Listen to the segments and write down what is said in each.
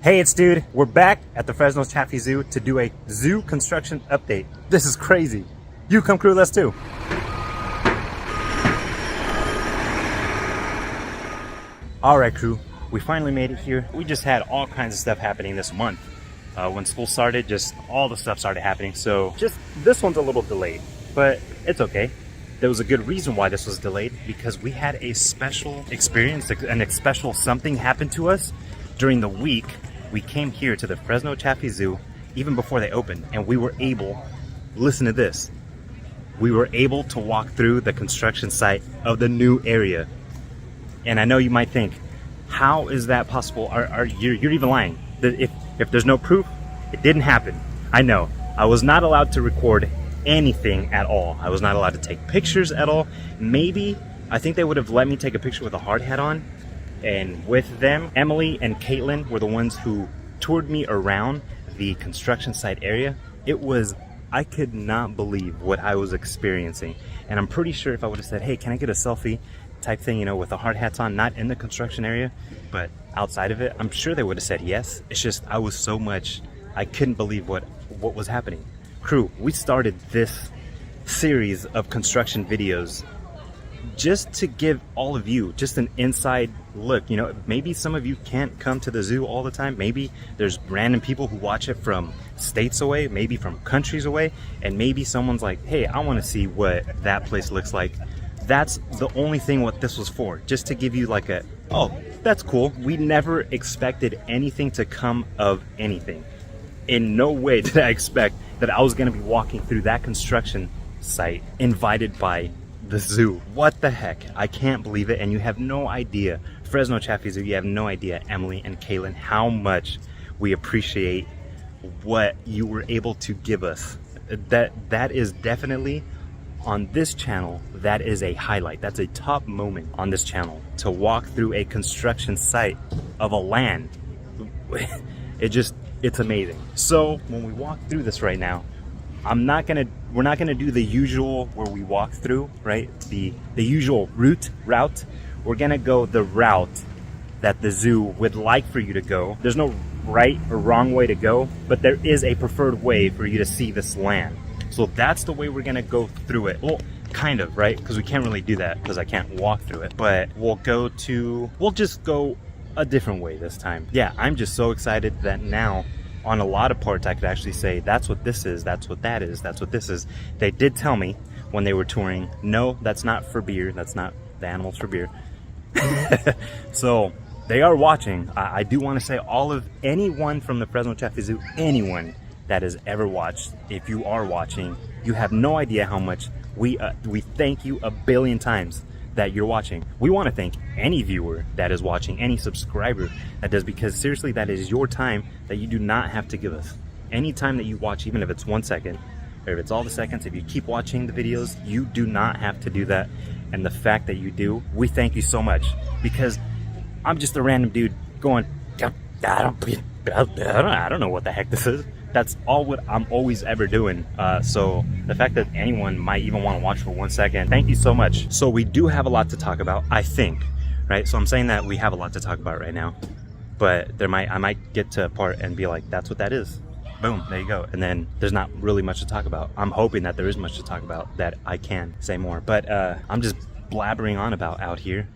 Hey, it's Dude. We're back at the Fresno Chaffee Zoo to do a zoo construction update. This is crazy. You come crew with us too. All right, crew. We finally made it here. We just had all kinds of stuff happening this month. When school started, just all the stuff started happening. So just this one's a little delayed, but it's okay. There was a good reason why this was delayed, because we had a special experience and a special something happened to us during the week. We came here to the Fresno Chaffee Zoo even before they opened, and we were able, listen to this, we were able to walk through the construction site of the new area. And I know you might think, how is that possible? You're even lying. If there's no proof, it didn't happen. I know. I was not allowed to record anything at all. I was not allowed to take pictures at all. Maybe, I think they would have let me take a picture with a hard hat on. And with them, Emily and Caitlin were the ones who toured me around the construction site area. I could not believe what I was experiencing. And I'm pretty sure if I would have said, hey, can I get a selfie type thing, you know, with the hard hats on, not in the construction area, but outside of it, I'm sure they would have said yes. It's just, I couldn't believe what was happening. Crew, we started this series of construction videos just to give all of you just an inside look. You know, maybe some of you can't come to the zoo all the time. Maybe there's random people who watch it from states away, maybe from countries away, and maybe someone's like, hey, I want to see what that place looks like. That's the only thing what this was for, just to give you like oh, that's cool. We never expected anything to come of anything. In no way did I expect that I was going to be walking through that construction site invited by the zoo. What the heck? I can't believe it. And you have no idea, Fresno Chaffee Zoo, you have no idea, Emily and Caitlin, how much we appreciate what you were able to give us. That is definitely, on this channel, that is a highlight. That's a top moment on this channel, to walk through a construction site of a land. It's amazing. So when we walk through this right now, we're not gonna do the usual where we walk through, right? The usual route. We're gonna go the route that the zoo would like for you to go. There's no right or wrong way to go, but there is a preferred way for you to see this land. So that's the way we're gonna go through it. Well, kind of, right? Because we can't really do that because I can't walk through it. But we'll just go a different way this time. Yeah, I'm just so excited that now on a lot of parts I could actually say that's what this is, that's what that is, that's what this is. They did tell me when they were touring, no, that's not for beer, that's not the animals for beer. So they are watching. I do want to say anyone from the Fresno Chaffee Zoo, anyone that has ever watched, if you are watching, you have no idea how much we thank you a billion times that you're watching. We want to thank any viewer that is watching, any subscriber that does, because seriously, that is your time that you do not have to give us. Any time that you watch, even if it's 1 second, or if it's all the seconds, if you keep watching the videos, you do not have to do that. And the fact that you do, we thank you so much, because I'm just a random dude going, I don't know what the heck this is. That's all what I'm always ever doing. So the fact that anyone might even want to watch for 1 second, thank you so much. So we do have a lot to talk about, I think, right? So I'm saying that we have a lot to talk about right now, but I might get to a part and be like, that's what that is. Boom, there you go. And then there's not really much to talk about. I'm hoping that there is much to talk about, that I can say more, but I'm just blabbering on about out here.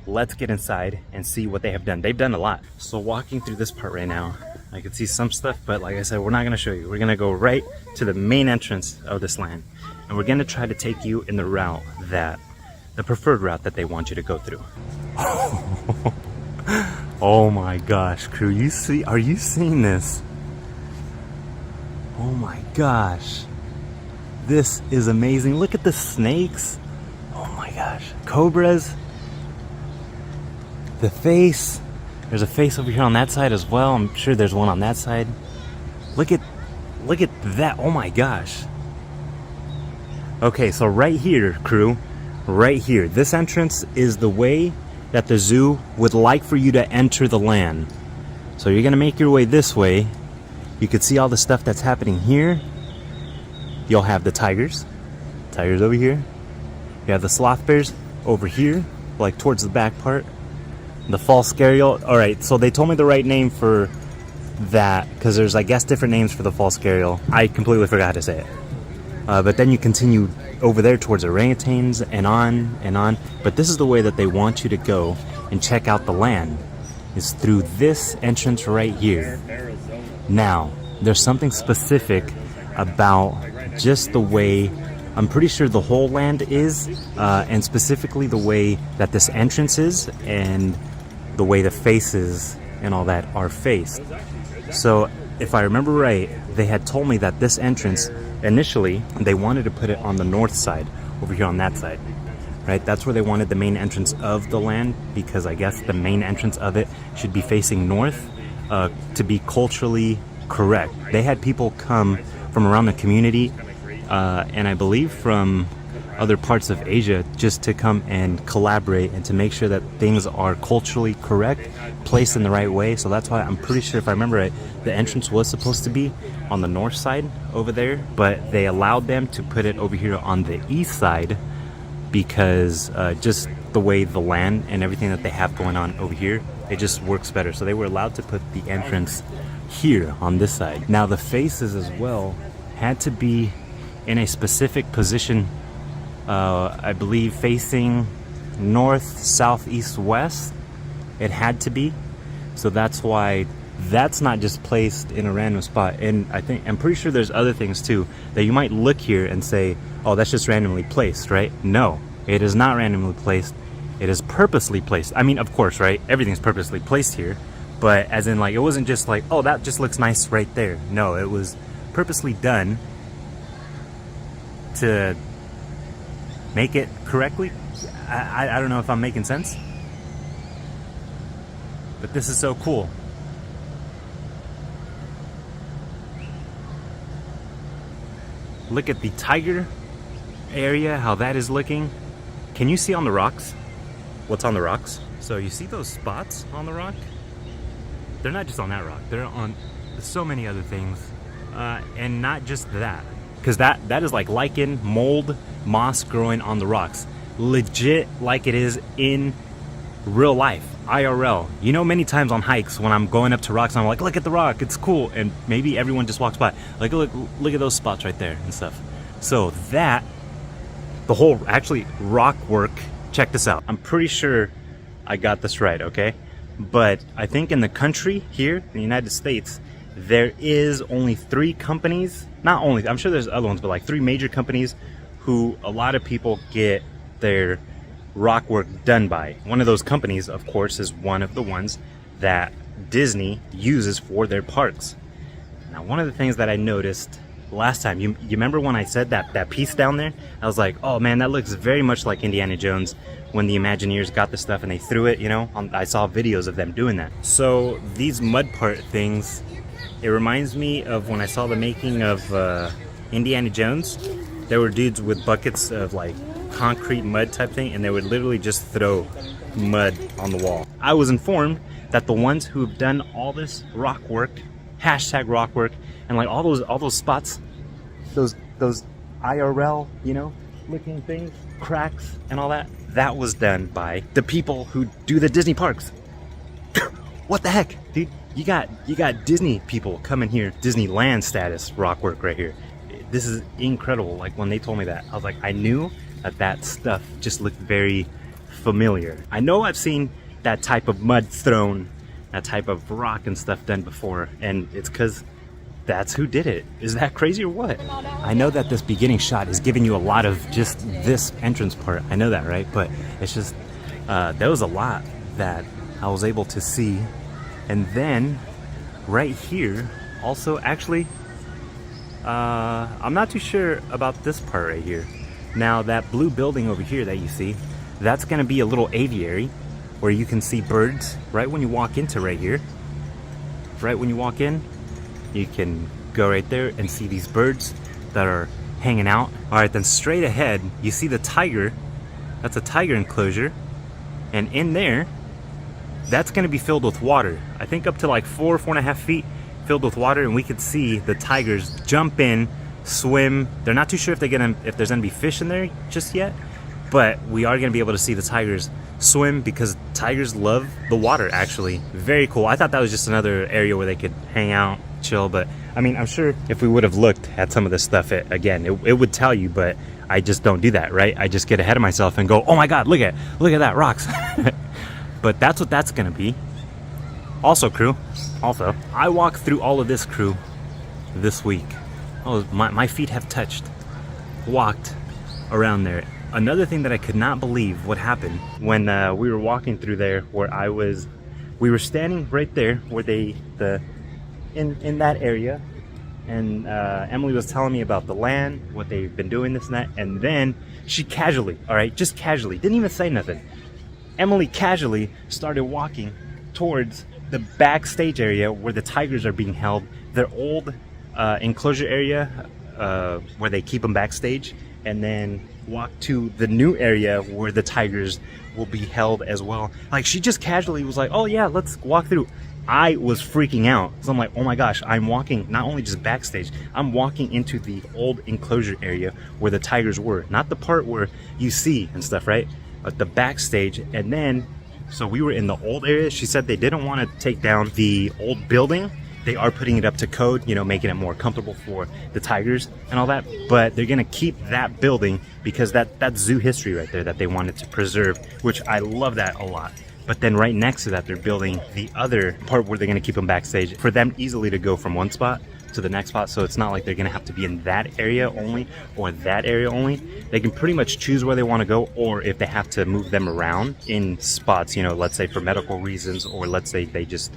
Let's get inside and see what they have done. They've done a lot. So walking through this part right now, I can see some stuff, but like I said, we're not going to show you. We're going to go right to the main entrance of this land, and we're going to try to take you in the preferred route that they want you to go through. Oh my gosh, crew, are you seeing this? Oh my gosh, this is amazing. Look at the snakes. Oh my gosh, cobras, the face. There's a face over here on that side as well. I'm sure there's one on that side. Look at that. Oh my gosh. Okay, so right here, crew, right here, this entrance is the way that the zoo would like for you to enter the land. So you're gonna make your way this way. You can see all the stuff that's happening here. You'll have the tigers over here. You have the sloth bears over here, like towards the back part. The false scarial. All right, so they told me the right name for that, because there's, I guess, different names for the false gharial. I completely forgot how to say it. But then you continue over there towards orangutans and on and on. But this is the way that they want you to go and check out the land, is through this entrance right here. Now, there's something specific about just the way, I'm pretty sure the whole land is, and specifically the way that this entrance is and the way the faces and all that are faced. So if I remember right, they had told me that this entrance, initially, they wanted to put it on the north side, over here on that side, right? That's where they wanted the main entrance of the land, because I guess the main entrance of it should be facing north, to be culturally correct. They had people come from around the community, and I believe from other parts of Asia, just to come and collaborate and to make sure that things are culturally correct, placed in the right way. So that's why I'm pretty sure, if I remember right, the entrance was supposed to be on the north side over there, but they allowed them to put it over here on the east side because just the way the land and everything that they have going on over here, it just works better. So they were allowed to put the entrance here on this side. Now the faces as well had to be in a specific position, I believe facing north, south, east, west. It had to be. So that's why that's not just placed in a random spot. And I'm pretty sure there's other things too that you might look here and say, oh, that's just randomly placed, right? No, it is not randomly placed. It is purposely placed. I mean, of course, right? Everything's purposely placed here, but as in, like, it wasn't just like, oh, that just looks nice right there. No, it was purposely done to make it correctly. I don't know if I'm making sense, but this is so cool. Look at the tiger area, how that is looking. Can you see on the rocks what's on the rocks? So you see those spots on the rock? They're not just on that rock, they're on so many other things, and not just that, because that is like lichen, mold, moss growing on the rocks, legit, like it is in real life, IRL. You know, many times on hikes when I'm going up to rocks, I'm like, look at the rock, it's cool, and maybe everyone just walks by, like, look at those spots right there and stuff. So that, the whole actually rock work, check this out. I'm pretty sure I got this right, okay? But I think in the country here, in the United States, there is only 3 companies, not only, I'm sure there's other ones, but like 3 major companies who a lot of people get their rock work done by. One of those companies, of course, is one of the ones that Disney uses for their parks. Now, one of the things that I noticed last time, you remember when I said that piece down there? I was like, oh man, that looks very much like Indiana Jones when the Imagineers got the stuff and they threw it, you know? I saw videos of them doing that. So these mud part things, it reminds me of when I saw the making of Indiana Jones. There were dudes with buckets of like concrete mud type thing, and they would literally just throw mud on the wall. I was informed that the ones who have done all this rock work, hashtag rock work, and like all those spots, those IRL, you know, looking things, cracks and all that, that was done by the people who do the Disney parks. What the heck, dude? You got Disney people coming here, Disneyland status rock work right here. This is incredible. Like when they told me that, I was like, I knew that stuff just looked very familiar. I know I've seen that type of mud thrown, that type of rock and stuff done before, and it's because that's who did it. Is that crazy or what? I know that this beginning shot is giving you a lot of just this entrance part. I know that, right? But it's just, there was a lot that I was able to see. And then right here, also, actually, I'm not too sure about this part right here. Now that blue building over here that you see, that's gonna be a little aviary where you can see birds right when you walk into right here. Right when you walk in, you can go right there and see these birds that are hanging out. All right, then straight ahead, you see the tiger. That's a tiger enclosure. And in there, that's gonna be filled with water. I think up to like 4.5 feet filled with water, and we could see the tigers jump in, swim. They're not too sure if there's gonna be fish in there just yet, but we are going to be able to see the tigers swim because tigers love the water, actually. Very cool. I thought that was just another area where they could hang out, chill, but I mean, I'm sure if we would have looked at some of this stuff, it would tell you, but I just don't do that, right? I just get ahead of myself and go, oh my God, look at that, rocks. But that's what that's going to be. Also, crew, I walked through all of this, crew, this week. Oh, my feet have walked around there. Another thing that I could not believe what happened when we were walking through there, where we were standing right there where in that area, and Emily was telling me about the land, what they've been doing, this and that, and then she casually, just casually, didn't even say nothing. Emily casually started walking towards the backstage area where the tigers are being held, their old enclosure area where they keep them backstage, and then walk to the new area where the tigers will be held as well. Like, she just casually was like, oh yeah, let's walk through. I was freaking out, so I'm like, oh my gosh, I'm walking not only just backstage, I'm walking into the old enclosure area where the tigers were, not the part where you see and stuff, right? But the backstage. And then, so we were in the old area. She said they didn't want to take down the old building. They are putting it up to code, making it more comfortable for the tigers and all that, but they're gonna keep that building because that's zoo history right there that they wanted to preserve, which I love that a lot. But then right next to that, they're building the other part where they're gonna keep them backstage for them easily to go from one spot to the next spot. So it's not like they're gonna have to be in that area only or that area only. They can pretty much choose where they want to go, or if they have to move them around in spots, let's say for medical reasons, or let's say they just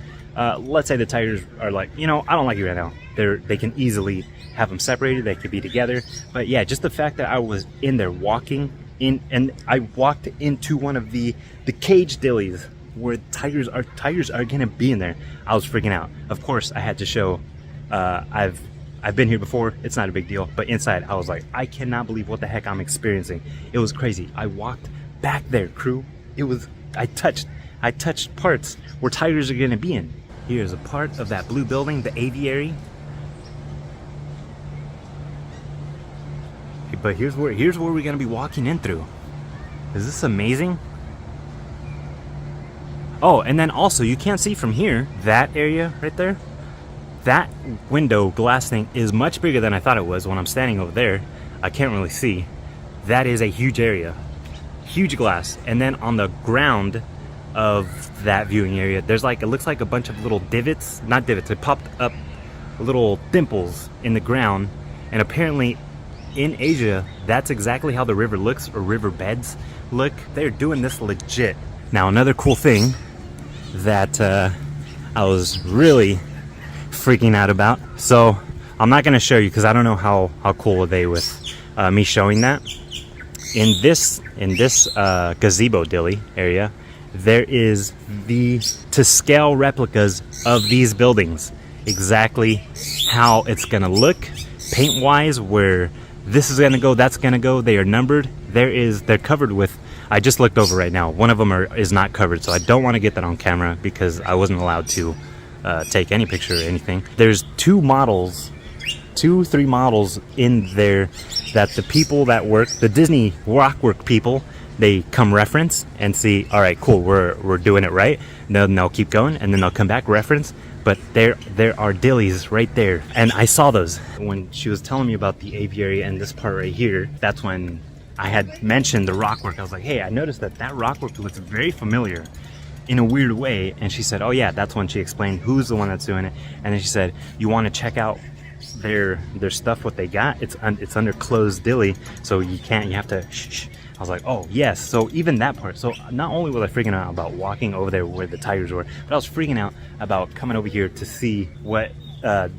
let's say the tigers are like, I don't like you right now. They can easily have them separated. They could be together. But yeah, just the fact that I was in there walking in, and I walked into one of the cage dillies where tigers are gonna be in there. I was freaking out. Of course, I had to show. I've been here before. It's not a big deal. But inside, I was like, I cannot believe what the heck I'm experiencing. It was crazy. I walked back there, crew. I touched parts where tigers are gonna be in. Here's a part of that blue building, the aviary. But here's where we're gonna be walking in through. Is this amazing? Oh, and then also you can't see from here, that area right there. That window glass thing is much bigger than I thought it was when I'm standing over there. I can't really see. That is a huge area. Huge glass. And then on the ground of that viewing area, there's it looks like a bunch of little divots. Not divots, it popped up little dimples in the ground. And apparently in Asia, that's exactly how the river looks, or river beds look. They're doing this legit. Now, another cool thing that I was really freaking out about. So I'm not going to show you because I don't know how cool are they with me showing that. In this gazebo dilly area, there is to scale replicas of these buildings, exactly how it's going to look paint wise, where this is going to go, that's going to go. They are numbered. They're covered with, I just looked over right now, one of them is not covered, so I don't want to get that on camera because I wasn't allowed to take any picture or anything. There's 3 models in there that the people that work, the Disney Rockwork people, they come reference and see, all right, cool, we're doing it right. Then they'll keep going, and then they'll come back, reference. But there are dillies right there, and I saw those when she was telling me about the aviary and this part right here. That's when I had mentioned the rockwork. I was like, hey, I noticed that rockwork looks very familiar in a weird way. And she said, oh yeah, that's when she explained who's the one that's doing it. And then she said, you want to check out their stuff, what they got. It's under closed dilly, so you have to shh. I was like, oh yes. So even that part. So not only was I freaking out about walking over there where the tigers were, but I was freaking out about coming over here to see what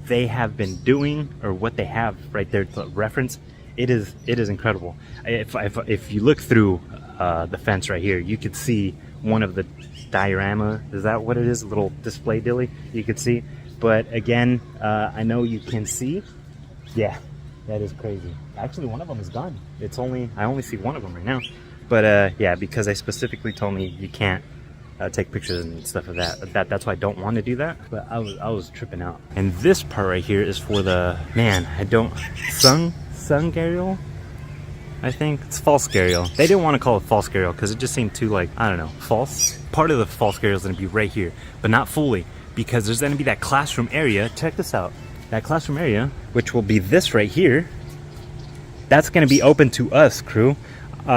they have been doing, or what they have right there to reference. It is incredible. If you look through the fence right here, you could see one of the diorama. Is that what it is? A little display dilly you could see. But again, I know you can see. Yeah, that is crazy. Actually, one of them is gone. I only see one of them right now. But yeah, because they specifically told me you can't take pictures and stuff of that. That's why I don't want to do that. But I was tripping out. And this part right here is for the sun gharial. I think it's false stereo. They didn't want to call it false stereo because it just seemed too, like, I don't know, false. Part of the false stereo is going to be right here, but not fully, because there's going to be that classroom area. Check this out. That classroom area, which will be this right here, that's going to be open to us, crew.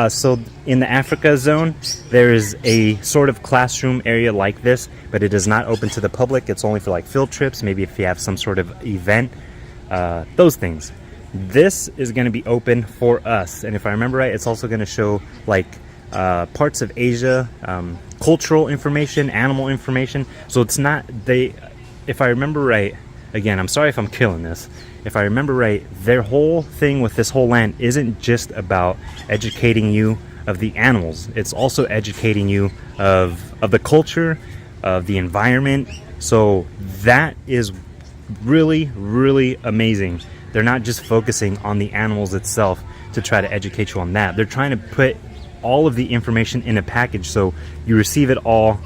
So in the Africa zone, there is a sort of classroom area like this, but it is not open to the public. It's only for like field trips, maybe if you have some sort of event, those things. This is going to be open for us, and if I remember right, it's also going to show like parts of Asia, cultural information, animal information. So it's not, if I remember right, again, I'm sorry if I'm killing this. If I remember right, their whole thing with this whole land isn't just about educating you of the animals. It's also educating you of the culture, of the environment. So that is really, really amazing. They're not just focusing on the animals itself to try to educate you on that. They're trying to put all of the information in a package so you receive it all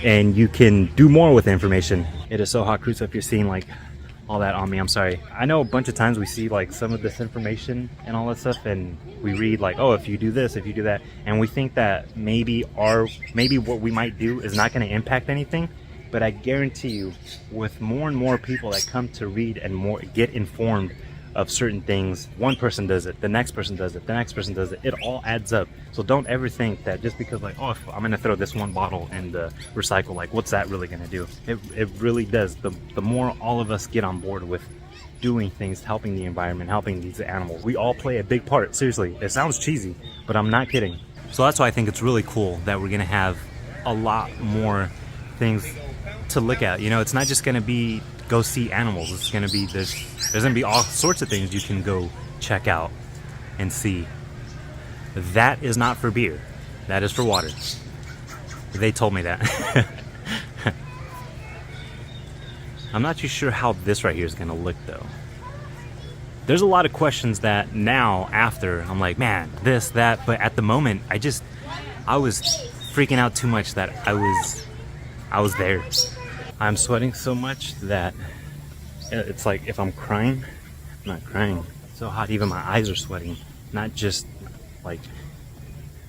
and you can do more with the information. It is so hot, crew, so if you're seeing like all that on me, I'm sorry. I know a bunch of times we see like some of this information and all that stuff, and we read like, oh, if you do this, if you do that, and we think that maybe what we might do is not going to impact anything. But I guarantee you, with more and more people that come to read and more get informed of certain things, one person does it, the next person does it, the next person does it, it all adds up. So don't ever think that just because like, oh, if I'm gonna throw this one bottle in the recycle, like what's that really gonna do? It really does. The more all of us get on board with doing things, helping the environment, helping these animals, we all play a big part. Seriously, it sounds cheesy, but I'm not kidding. So that's why I think it's really cool that we're gonna have a lot more things to look at. You know, it's not just gonna be go see animals. It's gonna be there's gonna be all sorts of things you can go check out and see. That is not for beer. That is for water. They told me that. I'm not too sure how this right here is gonna look though. There's a lot of questions that now after I'm like, man, this, that, but at the moment I was freaking out too much that I was there. I'm sweating so much that it's like if I'm crying, I'm not crying. It's so hot, even my eyes are sweating. Not just like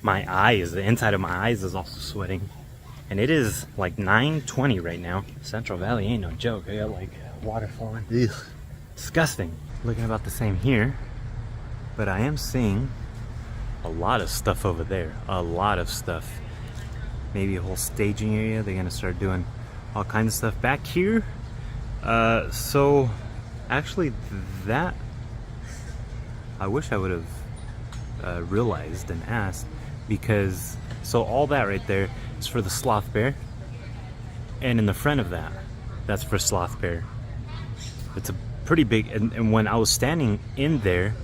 my eyes, the inside of my eyes is also sweating. And it is like 9:20 right now. Central Valley ain't no joke. I got like water falling. Ugh. Disgusting. Looking about the same here, but I am seeing a lot of stuff over there. A lot of stuff. Maybe a whole staging area. They're gonna start doing all kinds of stuff back here. So actually that I wish I would have realized and asked, because so all that right there is for the sloth bear, and in the front of that, that's for sloth bear. It's a pretty big, and when I was standing in there,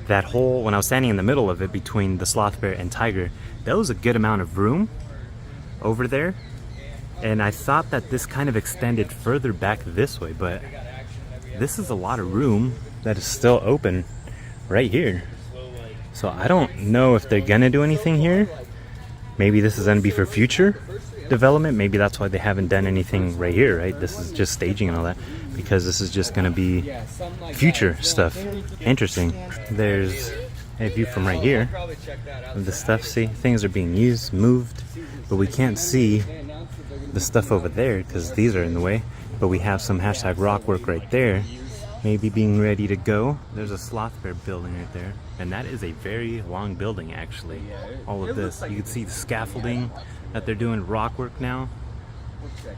when I was standing in the middle of it between the sloth bear and tiger, that was a good amount of room over there. And I thought that this kind of extended further back this way, but this is a lot of room that is still open right here. So I don't know if they're gonna do anything here. Maybe this is gonna be for future development. Maybe that's why they haven't done anything right here, right? This is just staging and all that, because this is just gonna be future stuff. Interesting. There's a view from right here of the stuff. See, things are being used, moved, but we can't see the stuff over there because these are in the way. But we have some hashtag rock work right there, maybe being ready to go. There's a sloth bear building right there, and that is a very long building actually. All of this, you can see the scaffolding that they're doing rock work now.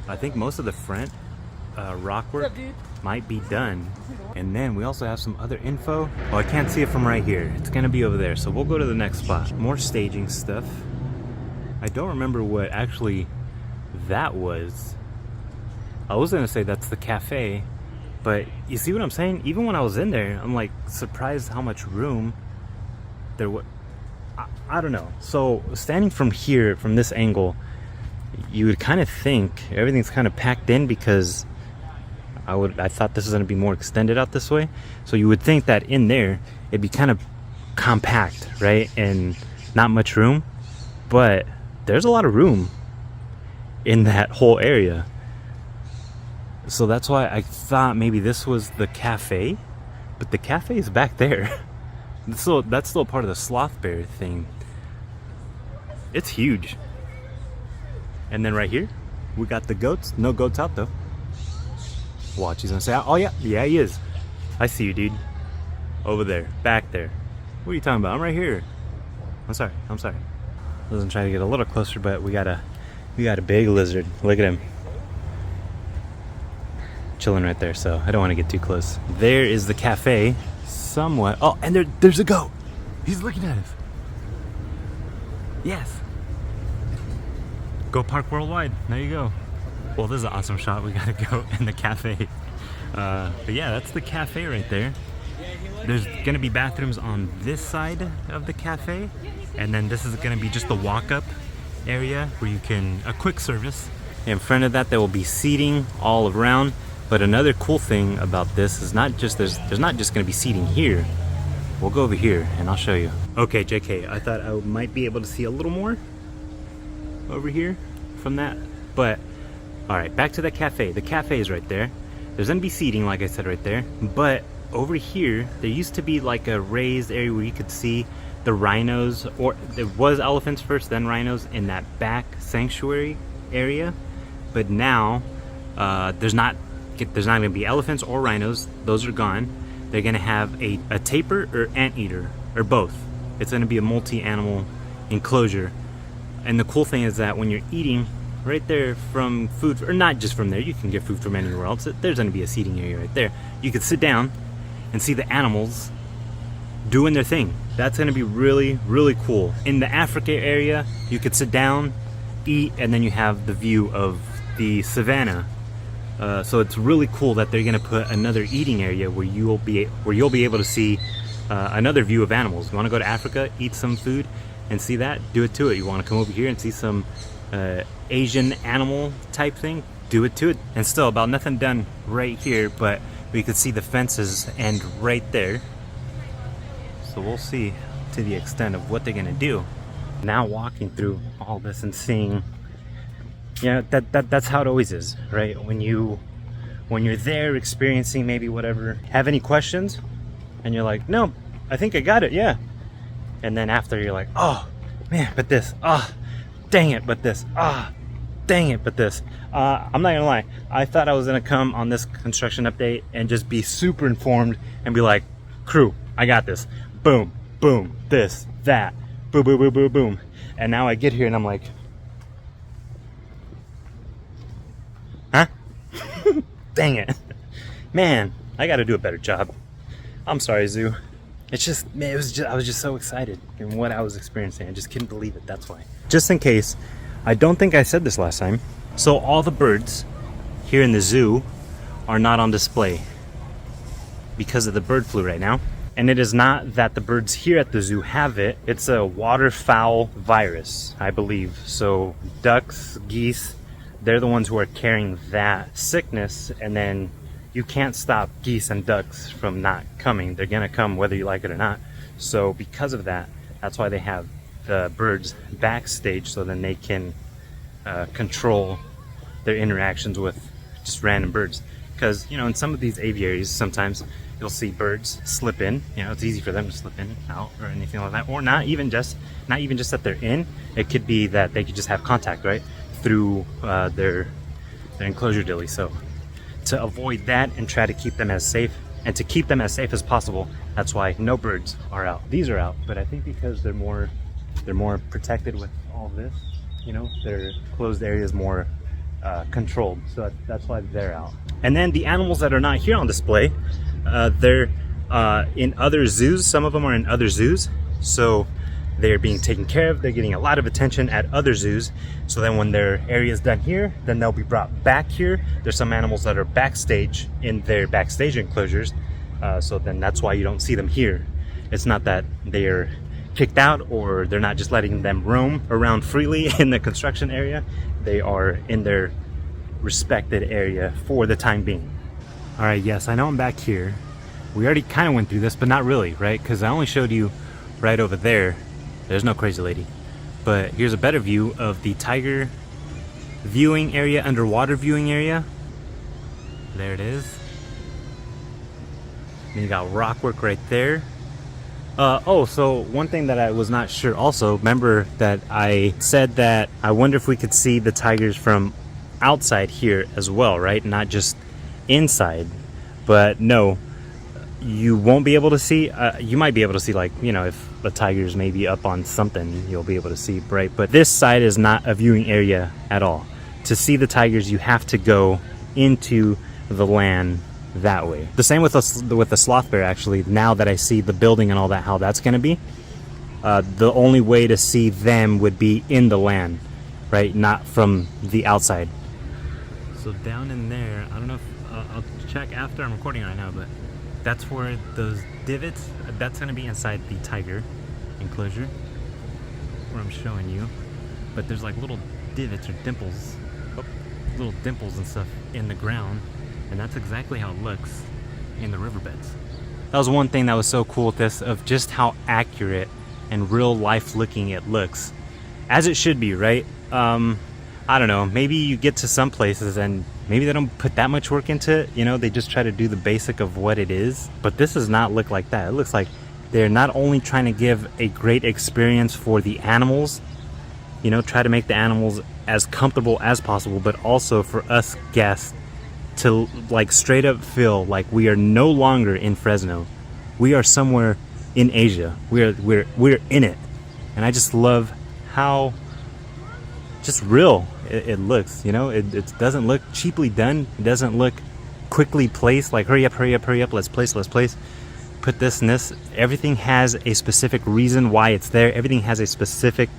I think most of the front rock work might be done. And then we also have some other info. Oh, I can't see it from right here. It's gonna be over there, so we'll go to the next spot. More staging stuff. I don't remember what actually that was. I was gonna say that's the cafe, but you see what I'm saying? Even when I was in there, I'm like surprised how much room there was. I don't know. So standing from here, from this angle, you would kind of think everything's kind of packed in, because I thought this was going to be more extended out this way. So you would think that in there it'd be kind of compact, right? And not much room, but there's a lot of room in that whole area. So that's why I thought maybe this was the cafe, but the cafe is back there. That's still part of the sloth bear thing. It's huge. And then right here, we got the goats. No goats out though. Watch, he's gonna say, oh yeah, yeah he is. I see you, dude. Over there, back there. What are you talking about? I'm right here. I'm sorry. I was trying to get a little closer, but we got a big lizard. Look at him. Chilling right there, so I don't want to get too close. There is the cafe, somewhat. Oh, and there's a goat. He's looking at us. Yes. Go Park Worldwide. There you go. Well, this is an awesome shot. We got a goat in the cafe. But yeah, that's the cafe right there. There's gonna be bathrooms on this side of the cafe, and then this is gonna be just the walk-up area where you can, a quick service. In front of that, there will be seating all around. But another cool thing about this is not just there's not just gonna be seating here. We'll go over here and I'll show you. Okay, JK, I thought I might be able to see a little more over here from that, but all right, back to the cafe. The cafe is right there. There's gonna be seating, like I said, right there. But over here, there used to be like a raised area where you could see the rhinos, or there was elephants first, then rhinos in that back sanctuary area. But now there's not gonna be elephants or rhinos. Those are gone. They're gonna have a tapir or anteater, or both. It's gonna be a multi-animal enclosure. And the cool thing is that when you're eating right there from food, or not just from there, you can get food from anywhere else. There's gonna be a seating area right there. You could sit down and see the animals doing their thing. That's gonna be really, really cool. In the Africa area, you could sit down, eat, and then you have the view of the savannah. So it's really cool that they're gonna put another eating area where you'll be able to see another view of animals. You want to go to Africa, eat some food, and see that? Do it to it. You want to come over here and see some Asian animal type thing? Do it to it. And still, about nothing done right here, but we could see the fences end right there. So we'll see to the extent of what they're gonna do. Now walking through all this and seeing, yeah, that's how it always is, right? When you're there experiencing maybe whatever, have any questions, and you're like, no, I think I got it, yeah. And then after you're like, oh man, but this, dang it, but this, dang it, but this. I'm not gonna lie, I thought I was gonna come on this construction update and just be super informed and be like, crew, I got this. Boom, boom, this, that, boom, boom, boom, boom, boom. And now I get here and I'm like, huh? Dang it. Man, I gotta do a better job. I'm sorry, Zoo. It's just, man, I was just so excited in what I was experiencing. I just couldn't believe it, that's why. Just in case, I don't think I said this last time. So all the birds here in the zoo are not on display because of the bird flu right now. And it is not that the birds here at the zoo have it. It's a waterfowl virus, I believe. So ducks, geese, they're the ones who are carrying that sickness, and then you can't stop geese and ducks from not coming. They're gonna come whether you like it or not. So because of that, that's why they have the birds backstage, so then they can control their interactions with just random birds. Because, you know, in some of these aviaries, sometimes you'll see birds slip in. You know, it's easy for them to slip in, out, or anything like that. Or not even just that they're in. It could be that they could just have contact, right, through their enclosure dilly. So to avoid that and try to keep them as safe, and to keep them as safe as possible, that's why no birds are out. These are out, but I think because they're more protected with all this, you know, their closed area is more controlled, so that's why they're out. And then the animals that are not here on display, they're in other zoos. Some of them are in other zoos, so they're being taken care of. They're getting a lot of attention at other zoos. So then when their area is done here, then they'll be brought back here. There's some animals that are backstage in their backstage enclosures, so then that's why you don't see them here. It's not that they're kicked out or they're not just letting them roam around freely in the construction area. They are in their respected area for the time being. All right, yes, I know I'm back here. We already kind of went through this, but not really, right? Because I only showed you right over there. There's no crazy lady. But here's a better view of the tiger viewing area, underwater viewing area. There it is. Then you got rock work right there. Oh, so one thing that I was not sure also, remember that I said that I wonder if we could see the tigers from outside here as well, right? Not just inside. But no, you won't be able to see. You might be able to see, like, you know, if the tiger's maybe up on something, you'll be able to see, right? But this side is not a viewing area at all. To see the tigers, you have to go into the land that way. The same with the sloth bear, actually. Now that I see the building and all that, how that's going to be, the only way to see them would be in the land, right? Not from the outside. So down in there, I don't know if I'll check after. I'm recording right now, but that's where those divots, that's going to be inside the tiger enclosure where I'm showing you. But there's like little divots or dimples, little dimples and stuff in the ground, and that's exactly how it looks in the riverbeds. That was one thing that was so cool with this, of just how accurate and real life looking it looks, as it should be, right? I don't know, maybe you get to some places and maybe they don't put that much work into it, you know, they just try to do the basic of what it is. But this does not look like that. It looks like they're not only trying to give a great experience for the animals, you know, try to make the animals as comfortable as possible, but also for us guests to like straight up feel like we are no longer in Fresno. We are somewhere in Asia. We're in it. And I just love how just real it looks, you know. It doesn't look cheaply done. It doesn't look quickly placed, like hurry up, let's place, put this and this. Everything has a specific reason why it's there. Everything has a specific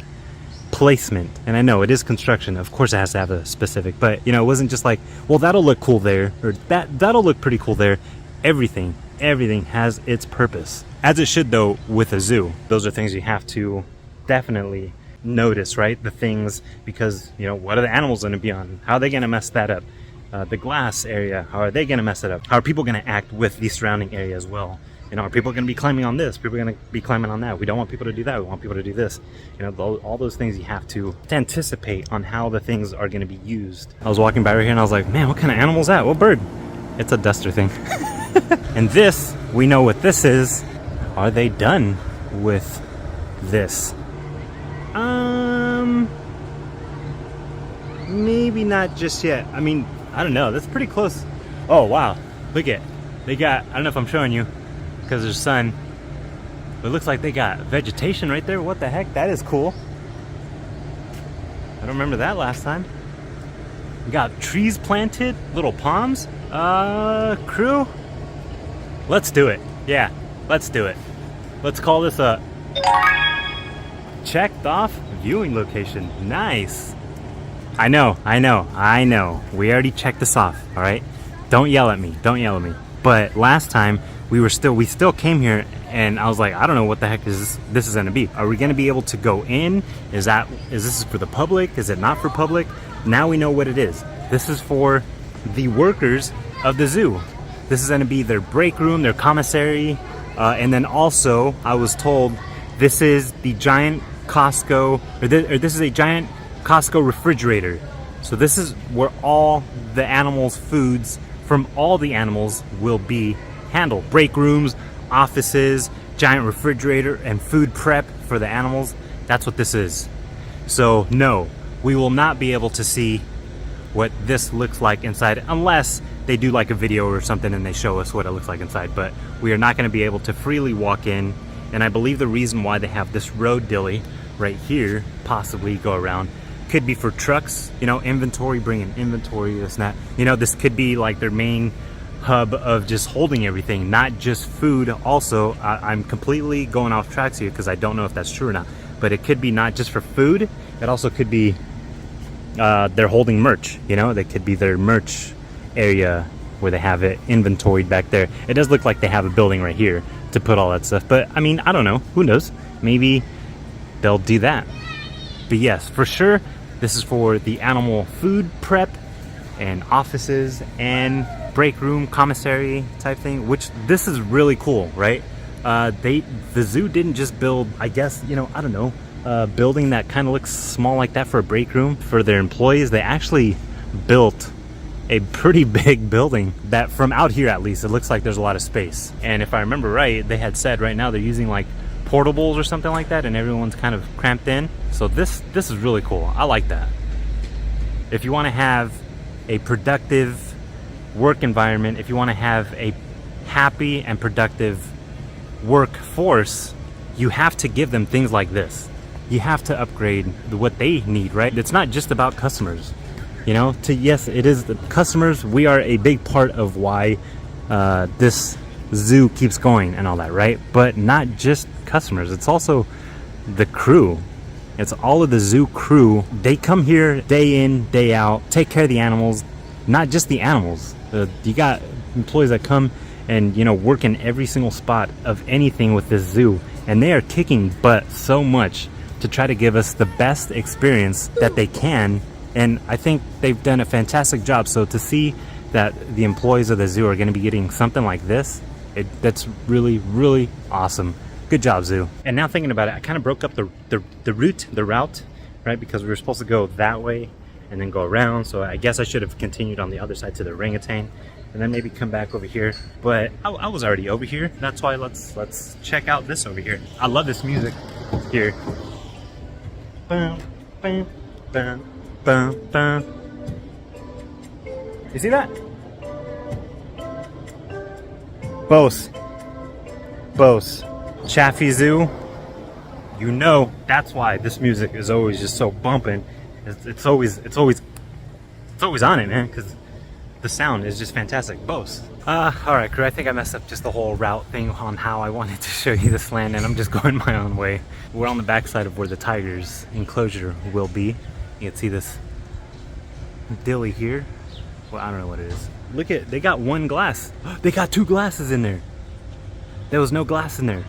placement. And I know it is construction, of course it has to have a specific, but you know, it wasn't just like, well, that'll look cool there, or that'll look pretty cool there. Everything has its purpose, as it should though with a zoo. Those are things you have to definitely notice, right? The things, because you know, what are the animals going to be on? How are they going to mess that up? The glass area, how are they going to mess it up? How are people going to act with the surrounding area as well? You know, are people going to be climbing on this? People are going to be climbing on that. We don't want people to do that. We want people to do this. You know, all those things you have to anticipate on how the things are going to be used. I was walking by right here and I was like, man, what kind of animal is that? What bird? It's a duster thing. And this, we know what this is. Are they done with this? Maybe not just yet. I mean, I don't know. That's pretty close. Oh, wow. Look at, they got, I don't know if I'm showing you because there's sun, but it looks like they got vegetation right there. What the heck? That is cool. I don't remember that last time. We got trees planted, little palms. Crew, let's do it. Yeah, let's do it. Let's call this a checked off viewing location. Nice. I know. We already checked this off, all right? Don't yell at me. But last time we still came here and I was like, I don't know what the heck is this is going to be. Are we going to be able to go in? Is this for the public? Is it not for public? Now we know what it is. This is for the workers of the zoo. This is going to be their break room, their commissary, and then also I was told this is the giant Costco, or this is a giant Costco refrigerator. So this is where all the animals' foods from all the animals will be handled. Break rooms, offices, giant refrigerator, and food prep for the animals. That's what this is. So no, we will not be able to see what this looks like inside unless they do like a video or something and they show us what it looks like inside. But we are not going to be able to freely walk in. And I believe the reason why they have this road dilly right here, possibly go around, could be for trucks, you know, inventory, bringing inventory, this and that. You know, this could be like their main hub of just holding everything, not just food. Also, I'm completely going off tracks here because I don't know if that's true or not, but it could be not just for food. It also could be they're holding merch, you know, they could be their merch area where they have it inventoried back there. It does look like they have a building right here to put all that stuff, but I mean, I don't know, who knows, maybe they'll do that. But yes, for sure, this is for the animal food prep and offices and break room, commissary type thing, which this is really cool, right? The zoo didn't just build, I guess, you know, I don't know, a building that kind of looks small like that for a break room for their employees. They actually built a pretty big building that, from out here at least, it looks like there's a lot of space. And if I remember right, they had said right now they're using like portables or something like that, and everyone's kind of cramped in. So this is really cool. I like that. If you want to have a productive work environment, if you want to have a happy and productive workforce, you have to give them things like this. You have to upgrade what they need, right? It's not just about customers, you know. Yes, it is the customers. We are a big part of why this zoo keeps going and all that, right? But not just customers, it's also the crew. It's all of the zoo crew. They come here day in, day out, take care of the animals. Not just the animals. You got employees that come and, you know, work in every single spot of anything with this zoo, and they are kicking butt so much to try to give us the best experience that they can. And I think they've done a fantastic job. So to see that the employees of the zoo are going to be getting something like this, that's really, really awesome. Good job, zoo. And now thinking about it, I kind of broke up the route, right? Because we were supposed to go that way and then go around. So I guess I should have continued on the other side to the orangutan and then maybe come back over here. But I was already over here. That's why let's check out this over here. I love this music here. Bum, bum, bum, bum, bum. You see that? Bose Chaffee Zoo. You know that's why this music is always just so bumping. It's always on it, man, because the sound is just fantastic. Bose. All right, crew. I think I messed up just the whole route thing on how I wanted to show you this land, and I'm just going my own way. We're on the backside of where the tiger's enclosure will be. You can see this dilly here. Well, I don't know what it is. Look at, they got one glass. They got two glasses in there. There was no glass in there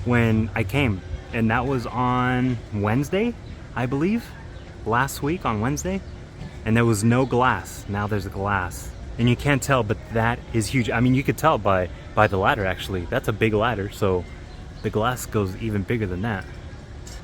when I came, and that was on Wednesday, I believe, last week on Wednesday, and there was no glass. Now there's a glass, and you can't tell, but that is huge. I mean, you could tell by the ladder. Actually, that's a big ladder, so the glass goes even bigger than that.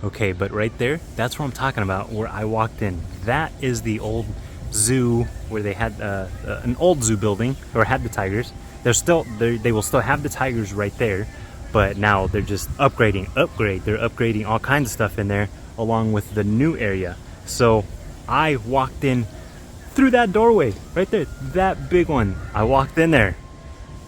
Okay, but right there, that's what I'm talking about, where I walked in. That is the old zoo where they had an old zoo building, or had the tigers. They will still have the tigers right there, but now they're just they're upgrading all kinds of stuff in there along with the new area. So I walked in through that doorway right there, that big one. I walked in there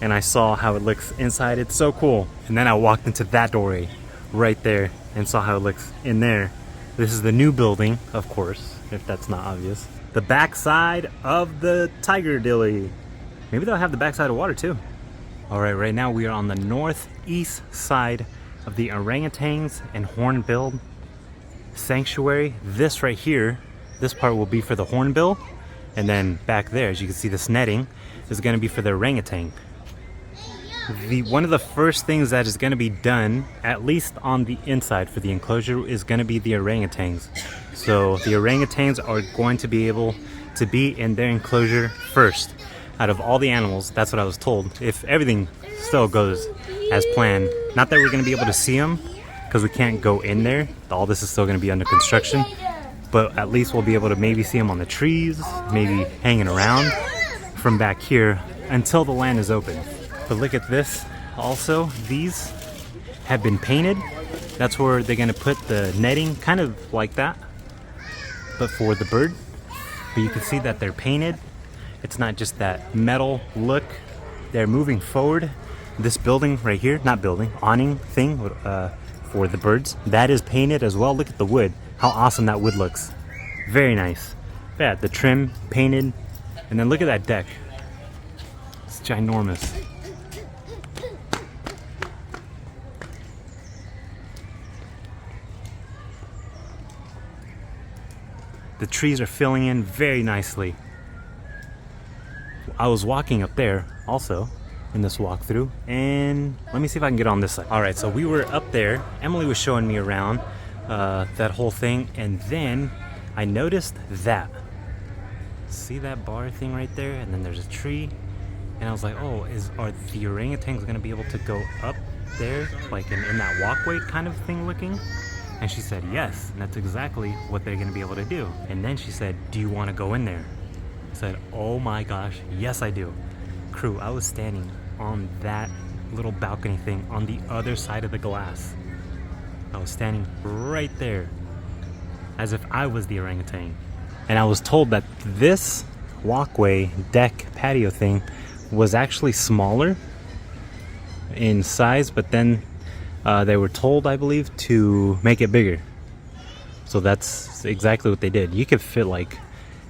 and I saw how it looks inside. It's so cool. And then I walked into that doorway right there and saw how it looks in there. This is the new building, of course, if that's not obvious. The backside of the tiger dilly. Maybe they'll have the backside of water too. All right now we are on the northeast side of the orangutans and hornbill sanctuary. This right here, this part will be for the hornbill, and then back there, as you can see, this netting is going to be for the orangutan. One of the first things that is going to be done, at least on the inside for the enclosure, is going to be the orangutans. So the orangutans are going to be able to be in their enclosure first out of all the animals. That's what I was told. If everything still goes as planned, not that we're going to be able to see them because we can't go in there. All this is still going to be under construction, but at least we'll be able to maybe see them on the trees, maybe hanging around from back here until the land is open. But look at this also. These have been painted. That's where they're going to put the netting, kind of like that, but for the bird. But you can see that they're painted. It's not just that metal look. They're moving forward. This building right here, not building, awning thing for the birds, that is painted as well. Look at the wood, how awesome that wood looks. Very nice. Yeah, the trim painted. And then look at that deck. It's ginormous. The trees are filling in very nicely. I was walking up there also in this walkthrough, and let me see if I can get on this side. All right, so we were up there. Emily was showing me around that whole thing, and then I noticed that. See that bar thing right there? And then there's a tree, and I was like, oh, are the orangutans going to be able to go up there, like in that walkway kind of thing looking? And she said yes, and that's exactly what they're going to be able to do. And then she said, do you want to go in there? I said, oh my gosh, yes I do. Crew, I was standing on that little balcony thing on the other side of the glass. I was standing right there as if I was the orangutan. And I was told that this walkway, deck, patio thing was actually smaller in size, but then they were told, I believe, to make it bigger. So that's exactly what they did. You could fit like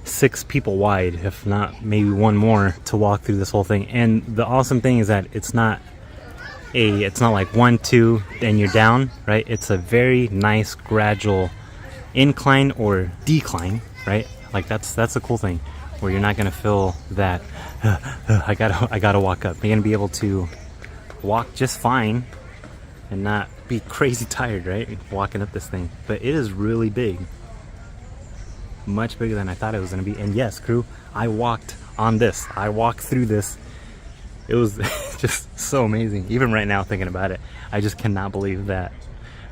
6 people wide, if not maybe one more, to walk through this whole thing. And the awesome thing is that it's not like 1, 2 and you're down, right? It's a very nice gradual incline or decline, right? Like that's the cool thing, where you're not gonna feel that I gotta walk up. You're gonna be able to walk just fine and not be crazy tired, right? Walking up this thing. But it is really big. Much bigger than I thought it was gonna be. And yes, crew, I walked on this. I walked through this. It was just so amazing. Even right now thinking about it, I just cannot believe that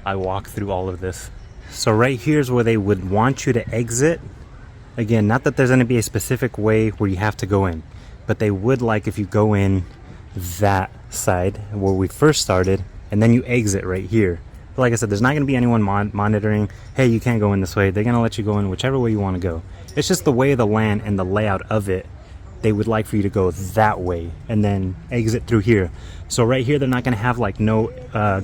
I walked through all of this. So right here's where they would want you to exit. Again, not that there's gonna be a specific way where you have to go in, but they would like if you go in that side where we first started, and then you exit right here. But like I said, there's not going to be anyone monitoring, hey, you can't go in this way. They're going to let you go in whichever way you want to go. It's just the way of the land and the layout of it. They would like for you to go that way and then exit through here. So right here, they're not going to have like no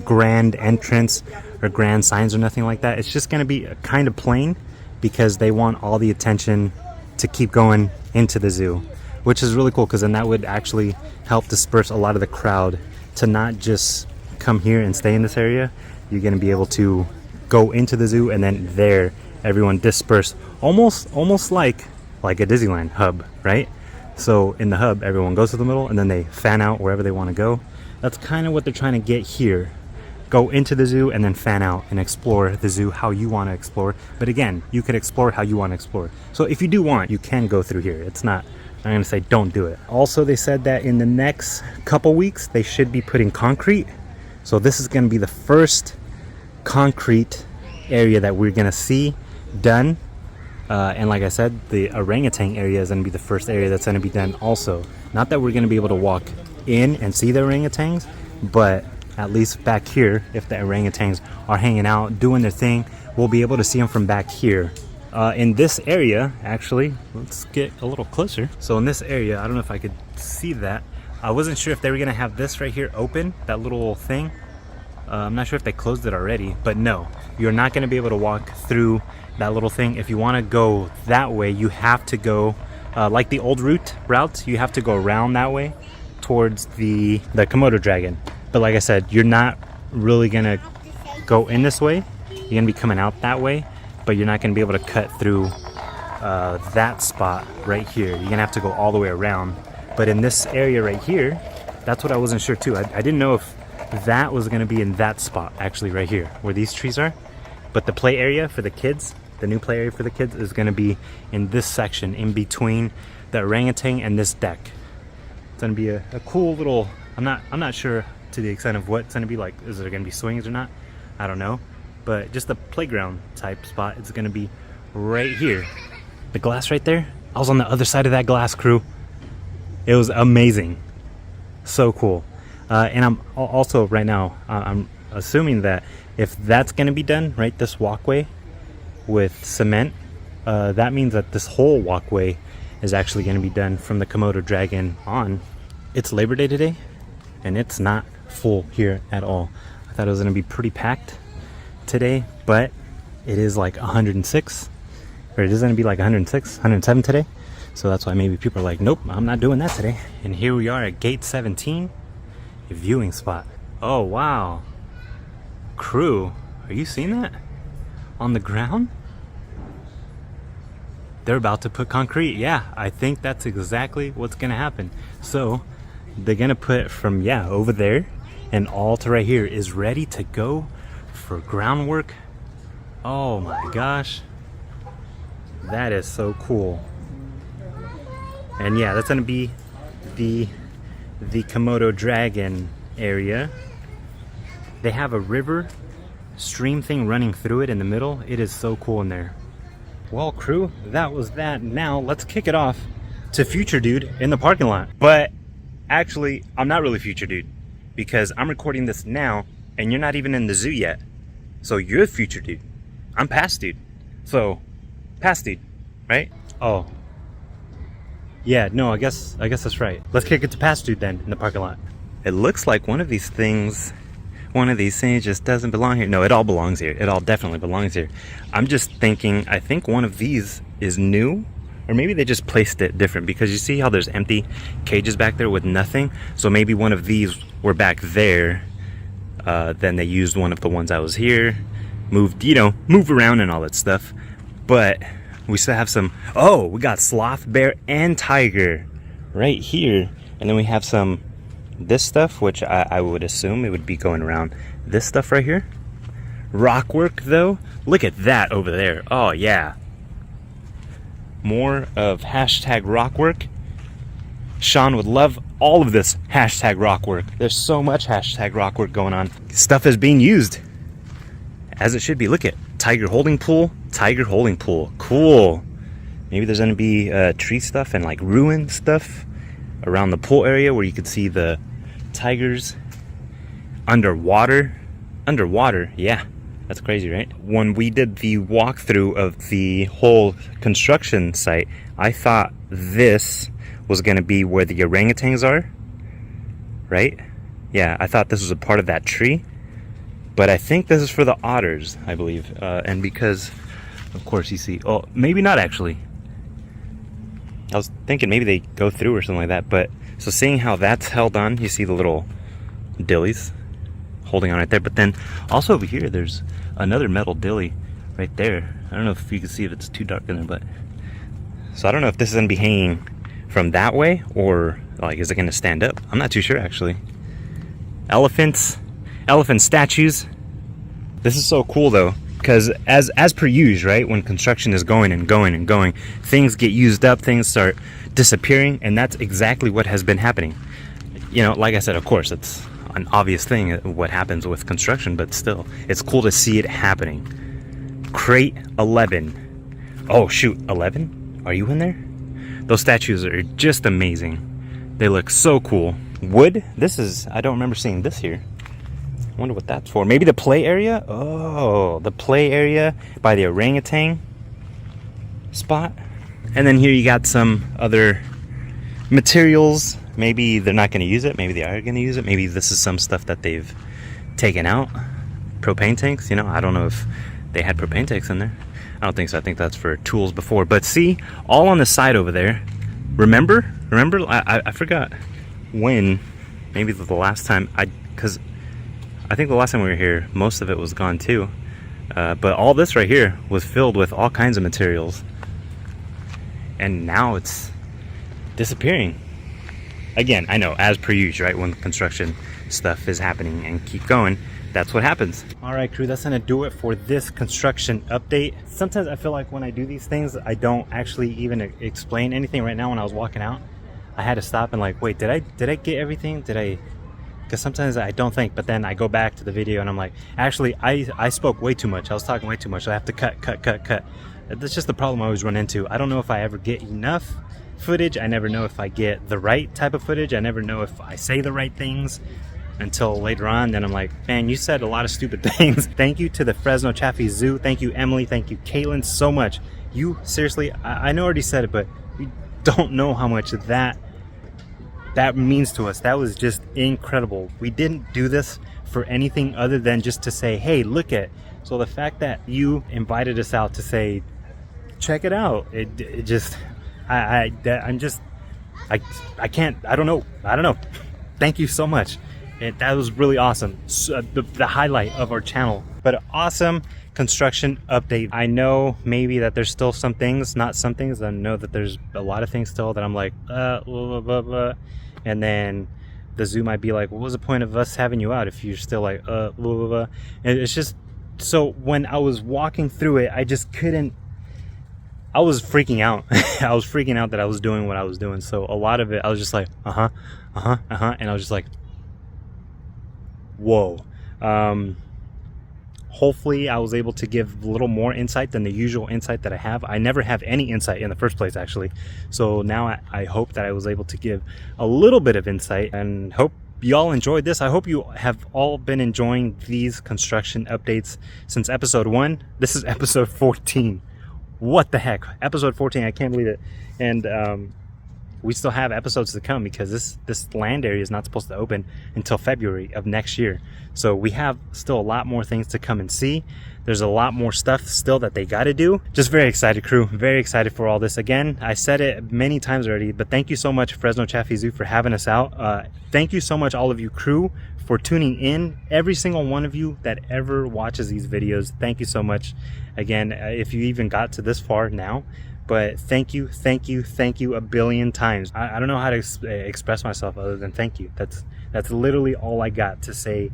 grand entrance or grand signs or nothing like that. It's just going to be kind of plain because they want all the attention to keep going into the zoo, which is really cool because then that would actually help disperse a lot of the crowd to not just come here and stay in this area. You're going to be able to go into the zoo and then there everyone disperse almost like a Disneyland hub, right? So in the hub everyone goes to the middle and then they fan out wherever they want to go. That's kind of what they're trying to get here. Go into the zoo and then fan out and explore the zoo how you want to explore. But again, you could explore how you want to explore. So if you do want, you can go through here. It's not, I'm going to say don't do it. Also, they said that in the next couple weeks they should be putting concrete. So this is going to be the first concrete area that we're going to see done. And like I said, the orangutan area is going to be the first area that's going to be done also. Not that we're going to be able to walk in and see the orangutans, but at least back here, if the orangutans are hanging out, doing their thing, we'll be able to see them from back here. In this area, actually, let's get a little closer. So in this area, I don't know if I could see that. I wasn't sure if they were gonna have this right here open, that little thing. I'm not sure if they closed it already, but no, you're not gonna be able to walk through that little thing. If you wanna go that way, you have to go, like the old route, you have to go around that way towards the Komodo dragon. But like I said, you're not really gonna go in this way. You're gonna be coming out that way, but you're not gonna be able to cut through that spot right here. You're gonna have to go all the way around. But in this area right here, that's what I wasn't sure too. I didn't know if that was gonna be in that spot, actually right here, where these trees are. But the play area for the kids, the new play area for the kids is gonna be in this section, in between the orangutan and this deck. It's gonna be a cool little, I'm not sure to the extent of what it's gonna be like. Is there gonna be swings or not? I don't know. But just the playground type spot, it's gonna be right here. The glass right there, I was on the other side of that glass, crew. It was amazing. So cool. And I'm also right now, I'm assuming that if that's gonna be done, right, this walkway with cement, that means that this whole walkway is actually gonna be done from the Komodo dragon on. It's Labor Day today, and it's not full here at all. I thought it was gonna be pretty packed today, but it is like 106, or it is gonna be like 106, 107 today. So that's why maybe people are like, nope, I'm not doing that today. And here we are at gate 17, a viewing spot. Oh, wow. Crew, are you seeing that? On the ground? They're about to put concrete. Yeah, I think that's exactly what's gonna happen. So they're gonna put from, yeah, over there and all to right here is ready to go for groundwork. Oh my gosh. That is so cool. And yeah, that's gonna be the Komodo dragon area. They have a river stream thing running through it in the middle. It is so cool in there. Well, crew, that was that. Now let's kick it off to Future Dude in the parking lot. But actually, I'm not really Future Dude because I'm recording this now and you're not even in the zoo yet. So you're the future dude. I'm past dude. So, past dude, right? Oh. Yeah, no, I guess that's right. Let's kick it to past dude then in the parking lot. It looks like one of these things just doesn't belong here. No, it all belongs here. It all definitely belongs here. I'm just thinking, I think one of these is new, or maybe they just placed it different, because you see how there's empty cages back there with nothing? So maybe one of these were back there, then they used one of the ones I was here, moved around and all that stuff. But we still have some, oh, we got sloth, bear, and tiger right here. And then we have some, this stuff, which I would assume it would be going around this stuff right here. Rock work though, look at that over there. Oh yeah. More of hashtag rock work. Sean would love all of this hashtag rock work. There's so much hashtag rock work going on. Stuff is being used as it should be. Look at tiger holding pool, cool. Maybe there's gonna be tree stuff and like ruin stuff around the pool area where you could see the tigers underwater. Yeah, that's crazy, right? When we did the walkthrough of the whole construction site, I thought this was gonna be where the orangutans are, right? Yeah, I thought this was a part of that tree, but I think this is for the otters, I believe. And because, of course, you see, oh, maybe not actually. I was thinking maybe they go through or something like that, but so seeing how that's held on, you see the little dillies holding on right there, but then also over here there's another metal dilly right there. I don't know if you can see if it's too dark in there, but so I don't know if this is gonna be hanging from that way, or like is it gonna stand up? I'm not too sure actually. Elephant statues. This is so cool though, because as per usual, right, when construction is going and going and going, things get used up, things start disappearing, and that's exactly what has been happening. You know, like I said, of course, it's an obvious thing what happens with construction, but still, it's cool to see it happening. Crate 11. Oh shoot, 11? Are you in there? Those statues are just amazing. They look so cool. Wood, this is, I don't remember seeing this here. I wonder what that's for. Maybe the play area? Oh, the play area by the orangutan spot. And then here you got some other materials. Maybe they're not going to use it. Maybe they are going to use it. Maybe this is some stuff that they've taken out. Propane tanks, you know, I don't know if they had propane tanks in there. I don't think so. I think that's for tools before. But see, all on the side over there. Remember? I forgot when. Maybe the last time because I think the last time we were here, most of it was gone too. But all this right here was filled with all kinds of materials. And now it's disappearing. Again, I know, as per usual, right? When construction stuff is happening and keep going, that's what happens. All right, crew, that's gonna do it for this construction update. Sometimes I feel like when I do these things, I don't actually even explain anything. Right now, when I was walking out, I had to stop and like, wait, did I get everything? Because sometimes I don't think, but then I go back to the video and I'm like, actually, I spoke way too much. I was talking way too much. So I have to cut. That's just the problem I always run into. I don't know if I ever get enough footage. I never know if I get the right type of footage. I never know if I say the right things until later on. Then I'm like, man, you said a lot of stupid things. Thank you to the Fresno Chaffee Zoo. Thank you, Emily. Thank you, Caitlin, so much. You seriously, I know I already said it, but you don't know how much that means to us. That was just incredible. We didn't do this for anything other than just to say, hey, look at. So the fact that you invited us out to say, check it out, it just, I don't know. Thank you so much. That was really awesome. So, the highlight of our channel. But awesome construction update. I know maybe that there's still some things, not some things. I know that there's a lot of things still that I'm like, blah, blah, blah, blah. And then the zoo might be like, what was the point of us having you out if you're still like, blah, blah, blah. And it's just, so when I was walking through it, I just couldn't, I was freaking out. I was freaking out that I was doing what I was doing. So a lot of it, I was just like, and I was just like, whoa. Hopefully I was able to give a little more insight than the usual insight that I have. I never have any insight in the first place, actually. So now I hope that I was able to give a little bit of insight and hope y'all enjoyed this. I hope you have all been enjoying these construction updates since episode 1. This is episode 14. What the heck? Episode 14, I can't believe it. And we still have episodes to come because this land area is not supposed to open until February of next year. So we have still a lot more things to come and see. There's a lot more stuff still that they got to do. Just very excited, crew. Very excited for all this. Again, I said it many times already, but thank you so much, Fresno Chaffee Zoo, for having us out. Thank you so much, all of you crew, for tuning in. Every single one of you that ever watches these videos, thank you so much. Again, if you even got to this far now, but thank you a billion times. I don't know how to express myself other than thank you. That's literally all I got to say.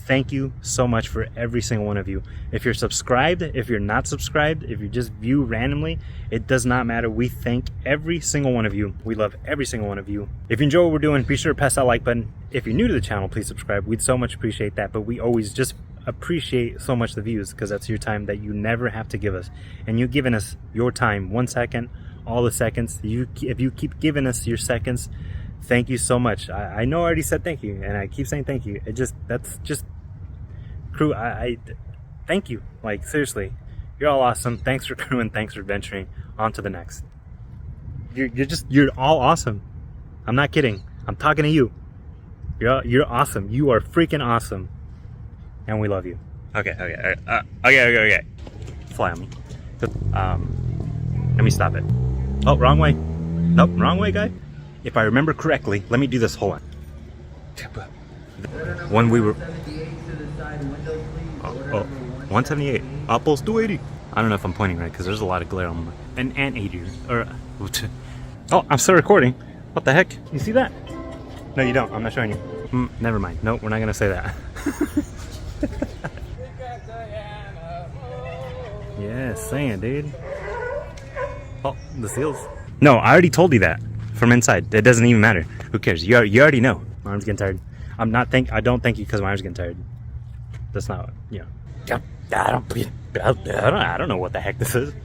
Thank you so much for every single one of you. If you're subscribed, if you're not subscribed, if you just view randomly, it does not matter. We thank every single one of you. We love every single one of you. If you enjoy what we're doing, be sure to press that like button. If you're new to the channel, please subscribe. We'd so much appreciate that. But we always just appreciate so much the views, because that's your time that you never have to give us. And you've given us your time, 1 second, all the seconds. If you keep giving us your seconds, thank you so much. I know I already said thank you, and I keep saying thank you. That's just crew. I thank you. Like, seriously, you're all awesome. Thanks for crewing. Thanks for venturing. On to the next. You're all awesome. I'm not kidding. I'm talking to you. You're awesome. You are freaking awesome, and we love you. Okay. Fly on me. Let me stop it. Oh, wrong way. Nope, wrong way, guy. If I remember correctly, let me do this. Hold on. When we were 178 apples 280. I don't know if I'm pointing right because there's a lot of glare on my and 80 or oh, I'm still recording. What the heck? You see that? No, you don't. I'm not showing you. Never mind. Nope, we're not gonna say that. Yeah, sing it, dude. Oh, the seals. No, I already told you that from inside. It doesn't even matter. Who cares? You already know. My arm's getting tired. I don't thank you because my arm's getting tired. That's not, you know. I don't know what the heck this is.